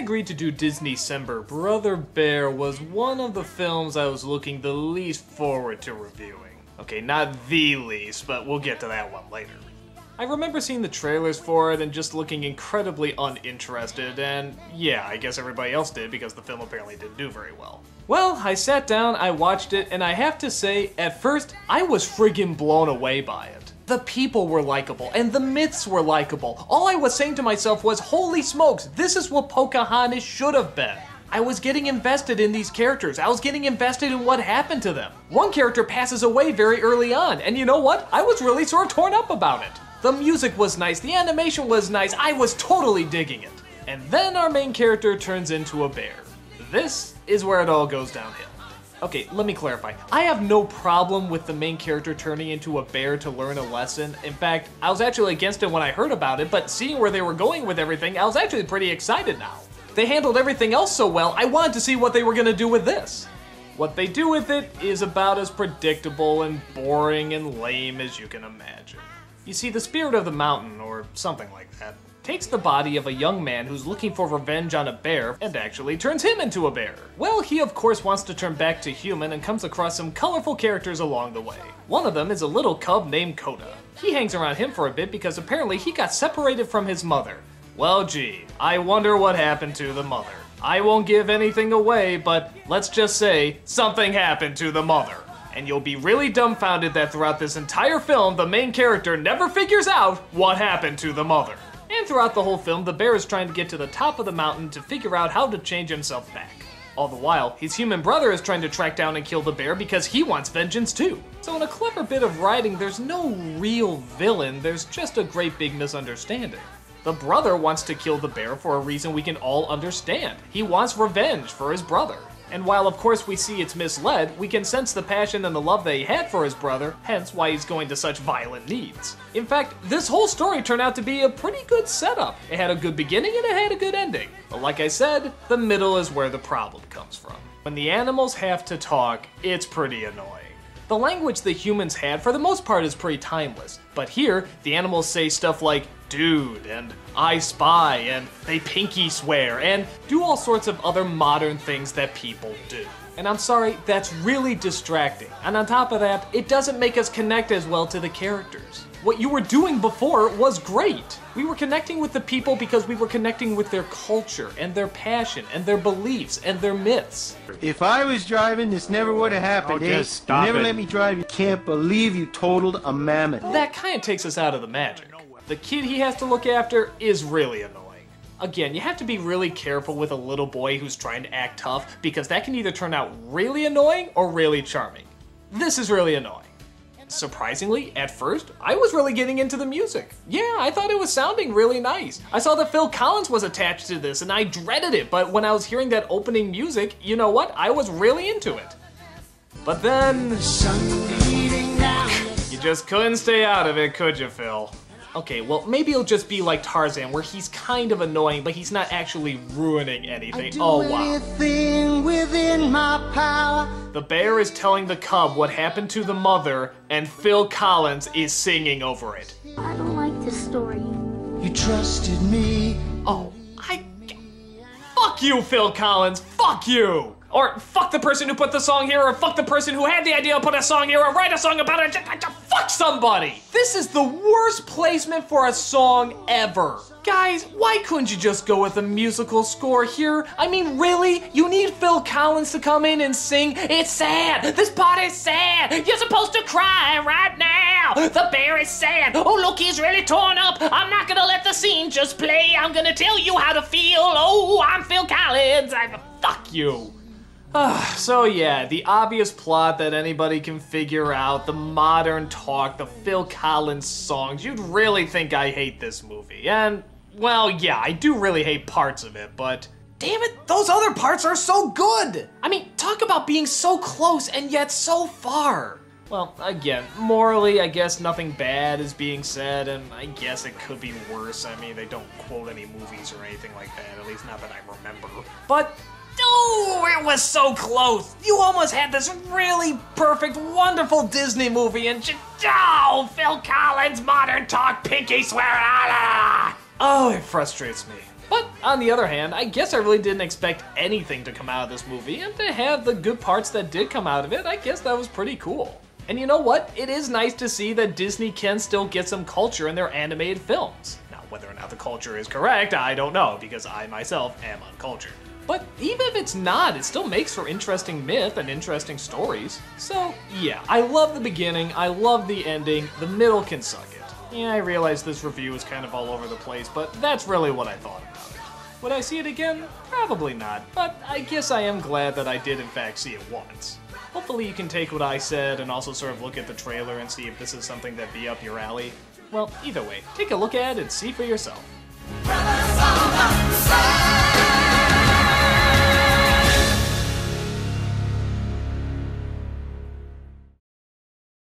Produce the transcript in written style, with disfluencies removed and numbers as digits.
agreed to do Disneycember, Brother Bear was one of the films I was looking the least forward to reviewing. Okay, not the least, but we'll get to that one later. I remember seeing the trailers for it and just looking incredibly uninterested, and yeah, I guess everybody else did because the film apparently didn't do very well. Well, I sat down, I watched it, and I have to say, at first, I was friggin' blown away by it. The people were likable, and the myths were likable. All I was saying to myself was, holy smokes, this is what Pocahontas should have been. I was getting invested in these characters. I was getting invested in what happened to them. One character passes away very early on, and you know what? I was really sort of torn up about it. The music was nice, the animation was nice, I was totally digging it. And then our main character turns into a bear. This is where it all goes downhill. Okay, let me clarify. I have no problem with the main character turning into a bear to learn a lesson. In fact, I was actually against it when I heard about it, but seeing where they were going with everything, I was actually pretty excited now. They handled everything else so well, I wanted to see what they were gonna do with this. What they do with it is about as predictable and boring and lame as you can imagine. You see, the spirit of the mountain, or something like that, takes the body of a young man who's looking for revenge on a bear and actually turns him into a bear. Well, he of course wants to turn back to human and comes across some colorful characters along the way. One of them is a little cub named Coda. He hangs around him for a bit because apparently he got separated from his mother. Well, gee, I wonder what happened to the mother. I won't give anything away, but let's just say something happened to the mother. And you'll be really dumbfounded that throughout this entire film, the main character never figures out what happened to the mother. And throughout the whole film, the bear is trying to get to the top of the mountain to figure out how to change himself back. All the while, his human brother is trying to track down and kill the bear because he wants vengeance too. So in a clever bit of writing, there's no real villain, there's just a great big misunderstanding. The brother wants to kill the bear for a reason we can all understand. He wants revenge for his brother. And while of course we see it's misled, we can sense the passion and the love that he had for his brother, hence why he's going to such violent needs. In fact, this whole story turned out to be a pretty good setup. It had a good beginning and it had a good ending. But like I said, the middle is where the problem comes from. When the animals have to talk, it's pretty annoying. The language the humans had for the most part is pretty timeless, but here, the animals say stuff like, dude, and I spy, and they pinky swear, and do all sorts of other modern things that people do. And I'm sorry, that's really distracting. And on top of that, it doesn't make us connect as well to the characters. What you were doing before was great. We were connecting with the people because we were connecting with their culture, and their passion, and their beliefs, and their myths. If I was driving, this never would have happened, Oh, eh? just stop Never it. let me drive. You can't believe you totaled a mammoth. That kind of takes us out of the magic. The kid he has to look after is really annoying. Again, you have to be really careful with a little boy who's trying to act tough because that can either turn out really annoying or really charming. This is really annoying. Surprisingly, at first, I was really getting into the music. Yeah, I thought it was sounding really nice. I saw that Phil Collins was attached to this and I dreaded it, but when I was hearing that opening music, you know what? I was really into it. But then... you just couldn't stay out of it, could you, Phil? Okay, well, maybe it'll just be like Tarzan, where he's kind of annoying, but he's not actually ruining anything. Oh, wow. Anything within my power. The bear is telling the cub what happened to the mother, and Phil Collins is singing over it. I don't like this story. You trusted me. Oh, fuck you, Phil Collins, fuck you! Or fuck the person who put the song here, or fuck the person who had the idea to put a song here, or write a song about it, just fuck somebody! This is the worst placement for a song ever. Guys, why couldn't you just go with a musical score here? I mean, really? You need Phil Collins to come in and sing? It's sad! This part is sad! You're supposed to cry right now! The bear is sad! Oh, look, he's really torn up! I'm not gonna let the scene just play! I'm gonna tell you how to feel! Oh, I'm Phil Collins! Fuck you! So yeah, the obvious plot that anybody can figure out, the modern talk, the Phil Collins songs, you'd really think I hate this movie. And, well, yeah, I do really hate parts of it, but damn it, those other parts are so good! I mean, talk about being so close and yet so far. Well, again, morally, I guess nothing bad is being said, and I guess it could be worse. I mean, they don't quote any movies or anything like that, at least not that I remember. But oh, it was so close! You almost had this really perfect, wonderful Disney movie and Phil Collins, modern talk, pinky swear, oh, it frustrates me. But on the other hand, I guess I really didn't expect anything to come out of this movie, and to have the good parts that did come out of it, I guess that was pretty cool. And you know what? It is nice to see that Disney can still get some culture in their animated films. Now, whether or not the culture is correct, I don't know, because I myself am uncultured. But even if it's not, it still makes for interesting myth and interesting stories. So yeah, I love the beginning, I love the ending, the middle can suck it. Yeah, I realize this review is kind of all over the place, but that's really what I thought about it. Would I see it again? Probably not, but I guess I am glad that I did in fact see it once. Hopefully you can take what I said and also sort of look at the trailer and see if this is something that'd be up your alley. Well, either way, take a look at it and see for yourself.